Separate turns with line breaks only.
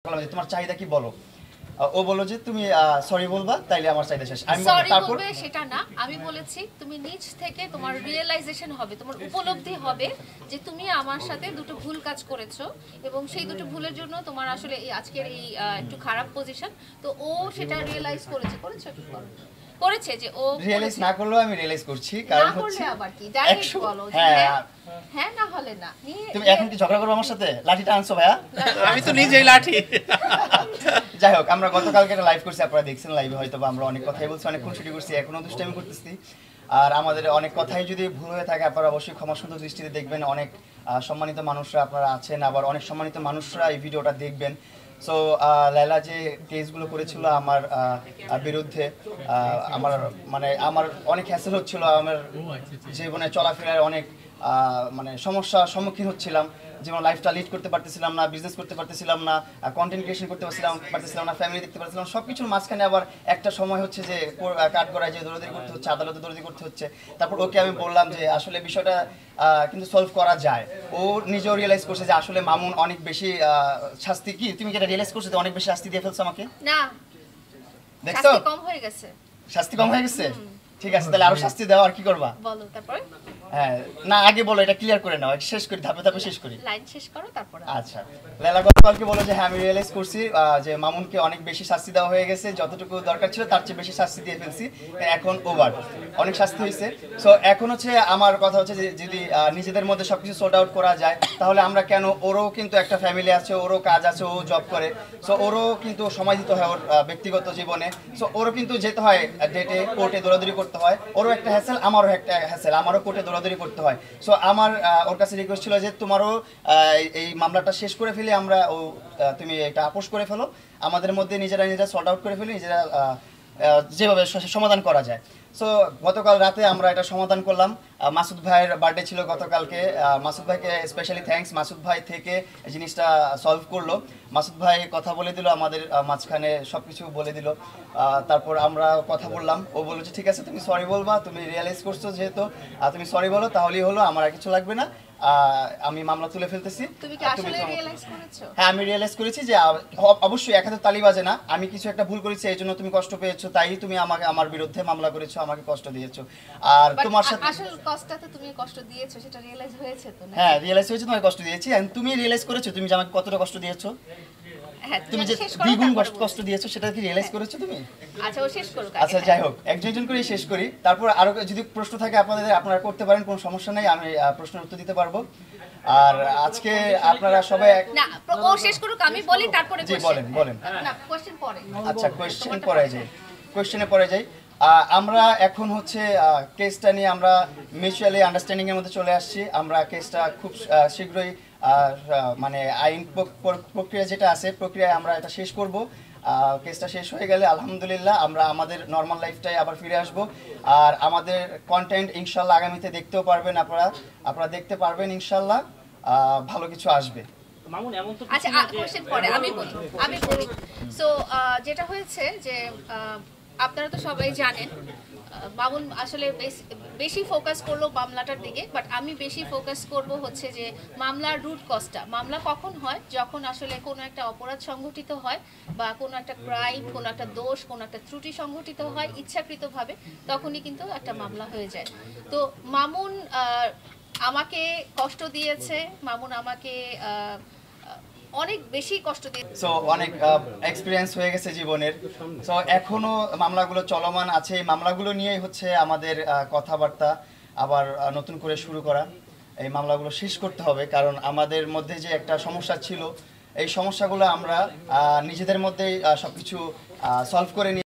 বললাম যে তোমার চাহিদা কি বলো। ও বলল যে তুমি সরি বলবা তাইলে আমার চাহিদা শেষ। আমি
সরি
তারপর
বলবে সেটা না, আমি বলেছি তুমি নিজ থেকে তোমার রিয়েলাইজেশন হবে, তোমার উপলব্ধি হবে যে তুমি আমার সাথে দুটো ভুল কাজ করেছো এবং সেই দুটো ভুলের জন্য তোমার আসলে এই আজকের এই একটু খারাপ পজিশন। তো ও সেটা রিয়েলাইজ করেছে করেছে যে ও
রিয়েলাইজ না করলেও আমি রিয়েলাইজ করছি, কারণ হচ্ছে
আবার কি ডাইরেক্ট বলো যে
হ্যাঁ
হ্যাঁ না হলে না।
তুমি এখন কি ঝগড়া করবে আমার সাথে? লাঠিটা আনছো ভাইয়া?
আমি তো নিজেই লাঠি।
যাই হোক, আমরা গতকালকে একটা লাইভ করছি, আপনারা দেখছেন লাইভে হয়তো আমরা অনেক কথাই বলছি, অনেক খুনসুটি করছি, এখনো দুষ্টামি করতেছি। আর আমাদের অনেক কথাই যদি ভুল হয়ে থাকে আপনারা অবশ্যই ক্ষমা সুন্দর দৃষ্টিতে দেখবেন। অনেক সম্মানিত মানুষরা আপনারা আছেন, আবার অনেক সম্মানিত মানুষরা এই ভিডিওটা দেখবেন। সো লায়লা যে কেসগুলো করেছিল আমার বিরুদ্ধে, আমার মানে আমার অনেক হ্যাসেল হচ্ছিল, আমার জীবনে চলাফেরার অনেক মানে সমস্যার সম্মুখীন হচ্ছিলাম। যেমন লাইফটা লিড করতে পারতেছিলাম না, বিজনেস করতে পারতেছিলাম না, কন্টেন্ট ক্রিয়েশন করতে পারতেছিলাম না, ফ্যামিলি দেখতে পারতেছিলাম, সব কিছুর মাঝখানে আবার একটা সময় হচ্ছে যে কাঠ করায় যে দৌড়াদৌড়ি করতে হচ্ছে, আদালতে দৌড়াদৌড়ি করতে হচ্ছে। তারপর ওকে আমি বললাম যে আসলে বিষয়টা কিন্তু সলভ করা যায়। ও নিজেও রিয়েলাইজ করছে যে আসলে মামুন অনেক বেশি শাস্তি, কি তুমি কি এটা রিয়েলাইজ করছো যে অনেক বেশি শাস্তি দিয়ে ফেলছো আমাকে?
না,
দেখছো
শাস্তি কম হয়ে গেছে।
শাস্তি কম হয়ে গেছে? ঠিক আছে, তাহলে আরো শাস্তি দাও, আর কি করবা
বলো তারপরে।
হ্যাঁ না, আগে বলো, এটা ক্লিয়ার করে নাও, শেষ করি, ধাপে ধাপে শেষ করি।
লাইন শেষ করো তারপরে।
আচ্ছা, লায়লা গতকালকে বলো যে হ্যাঁ আমি রিয়েলাইজ করছি যে মামুনকে অনেক বেশি শাস্তি দেওয়া হয়ে গেছে, যতটুকু দরকার ছিল তার চেয়ে বেশি শাস্তি দিয়ে ফেলছি, এখন ওভার অনেক শাস্তি হয়েছে। সো এখন হচ্ছে আমার কথা হচ্ছে যে যদি নিজেদের মধ্যে সবকিছু সর্ট আউট করা যায় তাহলে আমরা কেন, ওরও কিন্তু একটা ফ্যামিলি আছে, ওরও কাজ আছে, ও জব করে, সো ওরও কিন্তু সময় দিতে হয় ওর ব্যক্তিগত জীবনে, সো ওরও কিন্তু যেতে হয় ডেটে, কোর্টে দৌড়াদৌড়ি করতে হয়, ওরও একটা হ্যাসেল, আমারও একটা হ্যাসেল, আমারও কোর্টে দৌড়াদৌড়ি করতে হয়। সো আমার ওর কাছে রিকোয়েস্ট ছিল যে তোমারও এই মামলাটা শেষ করে ফেলে আমরা তুমি এটা আপোষ করে ফেলো, আমাদের মধ্যে নিজেরা সর্ট আউট করে ফেলি, নিজেরা যেভাবে সমাধান করা যায়। সো গতকাল রাতে আমরা এটা সমাধান করলাম। মাসুদ ভাইয়ের বার্থডে ছিল গতকালকে, মাসুদ ভাইকে স্পেশালি থ্যাঙ্কস, মাসুদ ভাই থেকে জিনিসটা সলভ করলো। মাসুদ ভাই কথা বলে দিল, আমাদের মাঝখানে সব কিছু বলে দিল। তারপর আমরা কথা বললাম, ও বললো যে ঠিক আছে তুমি সরি বলবা, তুমি রিয়েলাইজ করছো যেহেতু তুমি সরি বলো, তাহলেই হলো, আমার আর কিছু লাগবে না, আমি মামলা তুলে ফেলতেছি।
তুমি কি আসলে রিয়েলাইজ করেছো?
হ্যাঁ আমি রিয়েলাইজ করেছি যে অবশ্যই এক হাতে তালি বাজে না, আমি কিছু একটা ভুল করেছি এই জন্য তুমি কষ্ট পেয়েছো, তাই তুমি আমাকে আমার বিরুদ্ধে মামলা করেছো, আমাকে কষ্ট দিয়েছো। আর তোমার সাথে
আসল কষ্টটা তুমি কষ্ট দিয়েছো সেটা রিয়েলাইজ হয়েছে তো না?
হ্যাঁ রিয়েলাইজ হয়েছে, তোমাকে কষ্ট দিয়েছি, এন্ড তুমি রিয়েলাইজ করেছো তুমি যে আমাকে কতটা কষ্ট দিয়েছো,
হ্যাঁ
তুমি যে দ্বিগুণ কষ্ট দিয়েছো সেটা কি রিয়েলাইজ করেছো তুমি?
আচ্ছা ও শেষ করুক।
আচ্ছা যাই হোক, একজন করে শেষ করি, তারপর আরো যদি প্রশ্ন থাকে আপনারা করতে পারেন, কোনো সমস্যা নেই, আমি প্রশ্নের উত্তর দিতে পারবো। আর আজকে আপনারা সবাই
না, ও শেষ করুক, আমি বলি তারপরে
জি বলেন।
না, কোশ্চেন পরে।
আচ্ছা কোশ্চেনে পরে যাই। আমরা এখন হচ্ছে কেসটা নিয়ে আমরা মিউচুয়ালি আন্ডারস্ট্যান্ডিং এর মধ্যে চলে আসছি। আমরা কেসটা খুব শীঘ্রই মানে আইন প্রক্রিয়া যেটা আছে প্রক্রিয়ায় আমরা এটা শেষ করব। কেসটা শেষ হয়ে গেলে আলহামদুলিল্লাহ আমরা আমাদের নর্মাল লাইফটাই আবার ফিরে আসব। আর আমাদের কন্টেন্ট ইনশাল্লাহ আগামীতে দেখতেও পারবেন, আপনারা দেখতে পারবেন ইনশাল্লাহ, ভালো কিছু আসবে।
আচ্ছা কোশ্চেন পরে আমি বলি। সো যেটা হয়েছে যে আপনারা তো সবাই জানেন মামুন আসলে বেশি ফোকাস করলো মামলাটার দিকে, বাট আমি বেশি ফোকাস করব হচ্ছে যে মামলার রুট কজটা। মামলা কখন হয়? যখন আসলে কোনো একটা অপরাধ সংঘটিত হয় বা কোনো একটা ক্রাইম, কোনো একটা দোষ, কোনো একটা ত্রুটি সংঘটিত হয় ইচ্ছাকৃতভাবে, তখনই কিন্তু একটা মামলা হয়ে যায়। তো মামুন আমাকে কষ্ট দিয়েছে, মামুন আমাকে অনেক বেশি কষ্ট দিয়েছে।
সো অনেক এক্সপিরিয়েন্স হয়ে গেছে জীবনের। সো এখনো মামলাগুলো চলমান আছে, এই মামলাগুলো নিয়েই হচ্ছে আমাদের কথাবার্তা আবার নতুন করে শুরু করা। এই মামলাগুলো শেষ করতে হবে, কারণ আমাদের মধ্যে যে একটা সমস্যা ছিল এই সমস্যাগুলো আমরা নিজেদের মধ্যেই সবকিছু সলভ করে নিয়ে